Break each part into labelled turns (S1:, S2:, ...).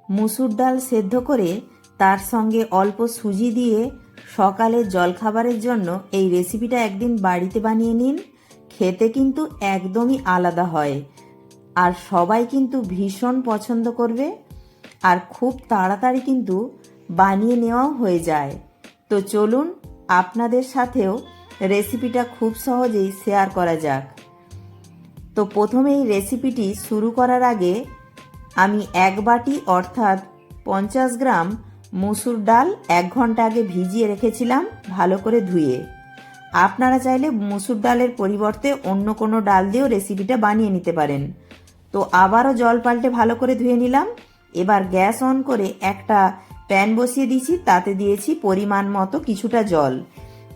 S1: মুসুর ডাল সেদ্ধ করে তার সঙ্গে অল্প সুজি দিয়ে সকালের জলখাবারের জন্য এই রেসিপিটা একদিন বাড়িতে বানিয়ে নিন। খেতে কিন্তু একদমই আলাদা হয়, আর সবাই কিন্তু ভীষণ পছন্দ করবে, আর খুব তাড়াতাড়ি কিন্তু বানিয়ে নেওয়াও হয়ে যায়। তো চলুন আপনাদের সাথেও রেসিপিটা খুব সহজেই শেয়ার করা যাক। তো প্রথমে এই রেসিপিটি শুরু করার আগে আমি 1 বাটি অর্থাৎ 50 গ্রাম মুসুর ডাল 1 ঘন্টা আগে ভিজিয়ে রেখেছিলাম ভালো করে ধুয়ে। আপনারা চাইলে মুসুর ডালের পরিবর্তে অন্য কোনো ডাল দিয়েও রেসিপিটা বানিয়ে নিতে পারেন। তো আবারও জল পাল্টে ভালো করে ধুয়ে নিলাম। এবার গ্যাস অন করে একটা প্যান বসিয়ে দিয়েছি, তাতে দিয়েছি পরিমাণ মতো কিছুটা জল।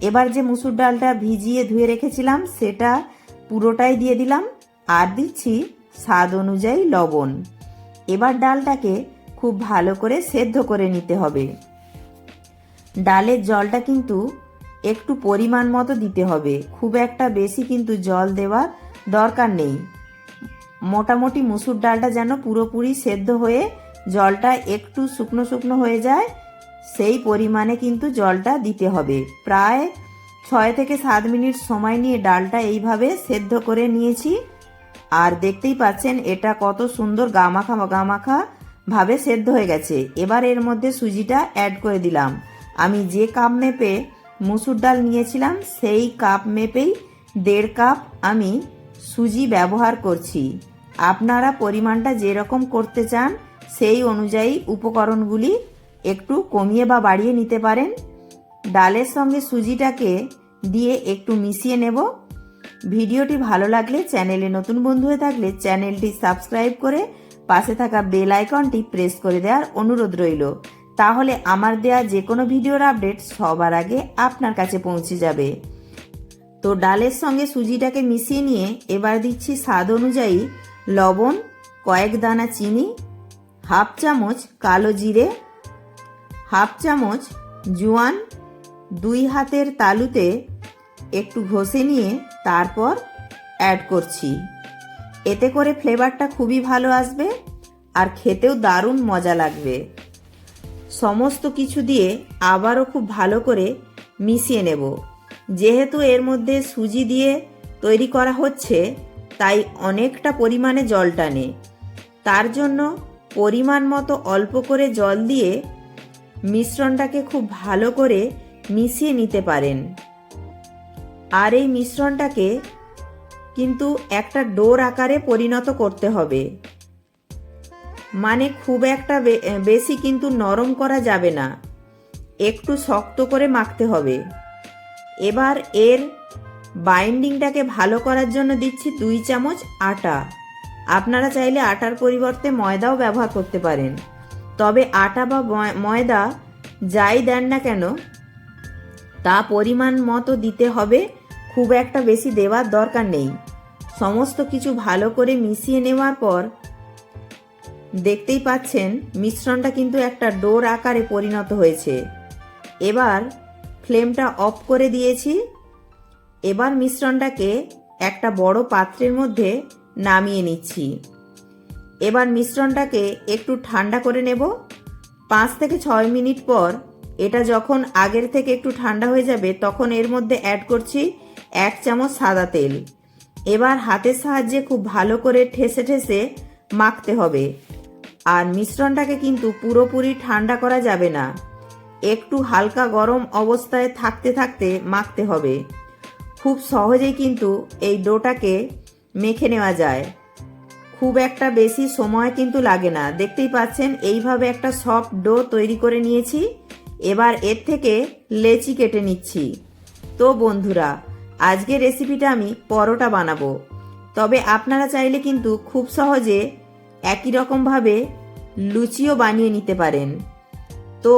S1: এবার যে মুসুর ডালটা ভিজিয়ে ধুয়ে রেখেছিলাম সেটা পুরোটাই দিয়ে দিলাম, আর দিচ্ছি স্বাদ অনুযায়ী লবণ। এবার ডালটাকে খুব ভালো করে সেদ্ধ করে নিতে হবে। ডালের জলটা কিন্তু একটু পরিমাণ মতো দিতে হবে, খুব একটা বেশি কিন্তু জল দেওয়ার দরকার নেই। মোটামুটি মুসুর ডালটা যেন পুরোপুরি সেদ্ধ হয়ে জলটা একটু শুকনো শুকনো হয়ে যায়, সেই পরিমাণে কিন্তু জলটা দিতে হবে। প্রায় 6 থেকে 7 মিনিট সময় নিয়ে ডালটা এইভাবে সেদ্ধ করে নিয়েছি, আর দেখতেই পাচ্ছেন এটা কত সুন্দর গামাখা গামাখা ভাবে সেদ্ধ হয়ে গেছে। এবার এর মধ্যে সুজিটা অ্যাড করে দিলাম। আমি যে কাপ মেপে মুসুর ডাল নিয়েছিলাম সেই কাপ মেপেই 1.5 কাপ আমি সুজি ব্যবহার করছি। আপনারা পরিমাণটা যেরকম করতে চান সেই অনুযায়ী উপকরণগুলি একটু কমিয়ে বা বাড়িয়ে নিতে পারেন। ডালের সঙ্গে সুজিটাকে দিয়ে একটু মিশিয়ে নেব। ভিডিওটি ভালো লাগলে, চ্যানেলে নতুন বন্ধু হয়ে থাকলে চ্যানেলটি সাবস্ক্রাইব করে পাশে থাকা বেল আইকনটি প্রেস করে দেওয়ার অনুরোধ রইল। তাহলে আমার দেয়া যে কোনো ভিডিওর আপডেট সবার আগে আপনার কাছে পৌঁছে যাবে। তো ডালের সঙ্গে সুজিটাকে মিশিয়ে নিয়ে এবার দিচ্ছি স্বাদ অনুযায়ী লবণ, কয়েক দানা চিনি, 1/2 চামচ কালো জিরে, 1/2 চামচ জোয়ান 2 হাতের তালুতে একটু ঘষে নিয়ে তারপর অ্যাড করছি। এতে করে ফ্লেভারটা খুবই ভালো আসবে আর খেতেও দারুণ মজা লাগবে। সমস্ত কিছু দিয়ে আবারও খুব ভালো করে মিশিয়ে নেব। যেহেতু এর মধ্যে সুজি দিয়ে তৈরি করা হচ্ছে তাই অনেকটা পরিমাণে জল টানে, তার জন্য পরিমাণ মতো অল্প করে জল দিয়ে মিশ্রণটাকে খুব ভালো করে মিশিয়ে নিতে পারেন। আর এই মিশ্রণটাকে কিন্তু একটা ডোর আকারে পরিণত করতে হবে, মানে খুব একটা বেশি কিন্তু নরম করা যাবে না, একটু শক্ত করে মাখতে হবে। এবার এর বাইন্ডিংটাকে ভালো করার জন্য দিচ্ছি 2 চামচ আটা। আপনারা চাইলে আটার পরিবর্তে ময়দাও ব্যবহার করতে পারেন, তবে আটা বা ময়দা যাই দেন না কেন তা পরিমাণ মতো দিতে হবে, খুব একটা বেশি দেওয়ার দরকার নেই। সমস্ত কিছু ভালো করে মিশিয়ে নেওয়ার পর দেখতেই পাচ্ছেন মিশ্রণটা কিন্তু একটা ডোর আকারে পরিণত হয়েছে। এবার ফ্লেমটা অফ করে দিয়েছি। এবার মিশ্রণটাকে একটা বড় পাত্রের মধ্যে নামিয়ে নিচ্ছি। এবার মিশ্রণটাকে একটু ঠান্ডা করে নেব। 5 থেকে 6 মিনিট পর এটা যখন আগের থেকে একটু ঠান্ডা হয়ে যাবে তখন এর মধ্যে অ্যাড করছি 1 চামচ সাদা তেল। এবার হাতের সাহায্যে খুব ভালো করে ঠেসে ঠেসে মাখতে হবে। আর মিশ্রণটাকে কিন্তু পুরোপুরি ঠান্ডা করা যাবে না, একটু হালকা গরম অবস্থায় থাকতে থাকতে মাখতে হবে। খুব সহজেই কিন্তু এই ডোটাকে মেখে নেওয়া যায়, খুব একটা বেশি সময় কিন্তু লাগে না। দেখতেই পাচ্ছেন এইভাবে একটা সফট ডো তৈরি করে নিয়েছি। এবার এর থেকে লেচি কেটে নিচ্ছি। তো বন্ধুরা, আজকের রেসিপিটা আমি পরোটা বানাবো, তবে আপনারা চাইলে কিন্তু খুব সহজে একই রকমভাবে লুচিও বানিয়ে নিতে পারেন। তো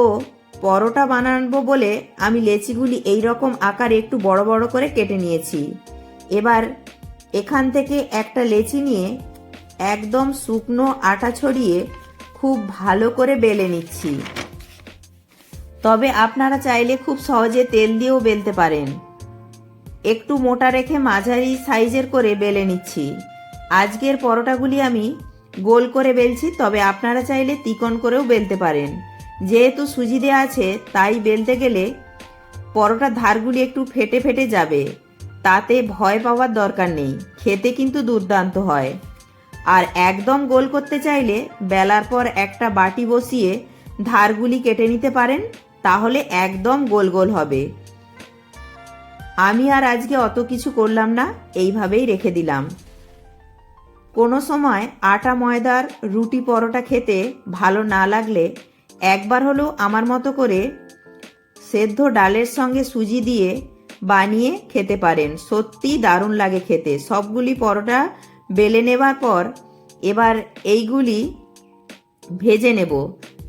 S1: পরোটা বানাবো বলে আমি লেচিগুলি এই রকম আকারে একটু বড় বড় করে কেটে নিয়েছি। এবার এখান থেকে একটা লেচি নিয়ে একদম শুকনো আটা ছড়িয়ে খুব ভালো করে বেলে নিচ্ছি। তবে আপনারা চাইলে খুব সহজে তেল দিয়েও বেলতে পারেন। একটু মোটা রেখে মাঝারি সাইজের করে বেলে নিচ্ছি। আজকের পরোটাগুলি আমি গোল করে বেলছি, তবে আপনারা চাইলে তিকোণ করেও বেলতে পারেন। যেহেতু সুজি দেওয়া আছে তাই বেলতে গেলে পরোটার ধারগুলি একটু ফেটে ফেটে যাবে, তাতে ভয় পাওয়ার দরকার নেই, খেতে কিন্তু দুর্দান্ত হয়। আর একদম গোল করতে চাইলে বেলার পর একটা বাটি বসিয়ে ধারগুলি কেটে নিতে পারেন, তাহলে একদম গোল গোল হবে। আমি আর আজকে অত কিছু করলাম না, এইভাবেই রেখে দিলাম। কোনো সময় আটা ময়দার রুটি পরোটা খেতে ভালো না লাগলে একবার হলেও আমার মতো করে সেদ্ধ ডালের সঙ্গে সুজি দিয়ে বানিয়ে খেতে পারেন, সত্যি দারুণ লাগে খেতে। সবগুলি পরোটা বেলে নেবার পর এবার এইগুলি ভেজে নেব।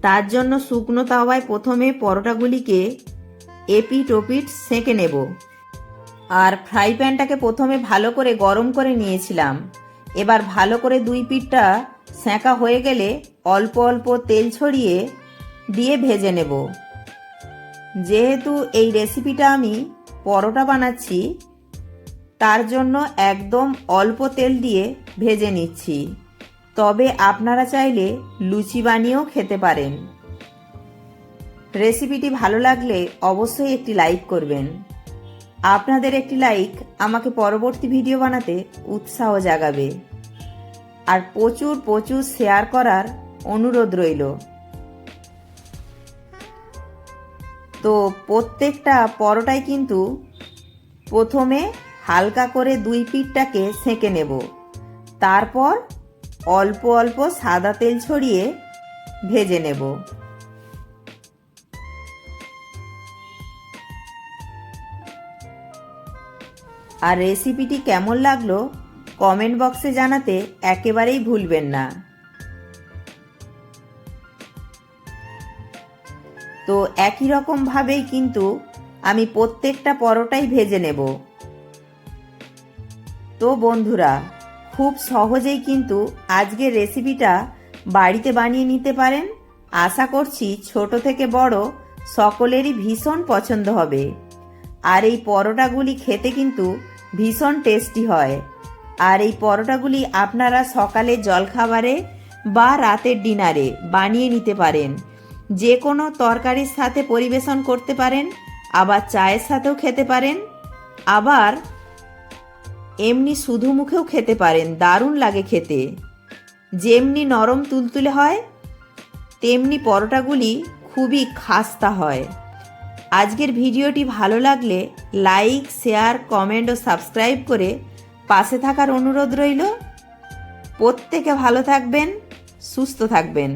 S1: তার জন্য শুকনো তাওয়ায় প্রথমে পরোটাগুলিকে এপিট ওপিট সেঁকে নেব। আর ফ্রাই প্যানটাকে প্রথমে ভালো করে গরম করে নিয়েছিলাম। এবার ভালো করে দুই পিঠটা সেঁকা হয়ে গেলে অল্প অল্প তেল ছড়িয়ে দিয়ে ভেজে নেব। যেহেতু এই রেসিপিটা আমি পরোটা বানাচ্ছি, তার জন্য একদম অল্প তেল দিয়ে ভেজে নিচ্ছি। তবে আপনারা চাইলে লুচি বানিয়েও খেতে পারেন। রেসিপিটি ভালো লাগলে অবশ্যই একটি লাইক করবেন। আপনাদের একটি লাইক আমাকে পরবর্তী ভিডিও বানাতে উৎসাহ জাগাবে। আর প্রচুর প্রচুর শেয়ার করার অনুরোধ রইল। তো প্রত্যেকটা পরোটায় কিন্তু প্রথমে হালকা করে দুই পিঠটাকে সেঁকে নেব, তারপর অল্প অল্প সাদা তেল ছড়িয়ে ভেজে নেব। আর রেসিপিটি কেমন লাগলো কমেন্ট বক্সে জানাতে একেবারেই ভুলবেন না। তো একই রকমভাবেই কিন্তু আমি প্রত্যেকটা পরোটাই ভেজে নেব। তো বন্ধুরা, খুব সহজেই কিন্তু আজকের রেসিপিটা বাড়িতে বানিয়ে নিতে পারেন। আশা করছি ছোট থেকে বড় সকলেরই ভীষণ পছন্দ হবে। আর এই পরোটাগুলি খেতে কিন্তু ভীষণ টেস্টি হয়। আর এই পরোটাগুলি আপনারা সকালে জলখাবারে বা রাতের ডিনারে বানিয়ে নিতে পারেন। যে কোনো তরকারির সাথে পরিবেশন করতে পারেন, আবার চায়ের সাথেও খেতে পারেন, আবার এমনি শুধু মুখেও খেতে পারেন, দারুণ লাগে খেতে। যেমনি নরম তুলতুলে হয় তেমনি পরোটাগুলি খুবই খাস্তা হয়। আজকের ভিডিওটি ভালো লাগলে লাইক, শেয়ার, কমেন্ট ও সাবস্ক্রাইব করে পাশে থাকার অনুরোধ রইল। প্রত্যেকে ভালো থাকবেন, সুস্থ থাকবেন।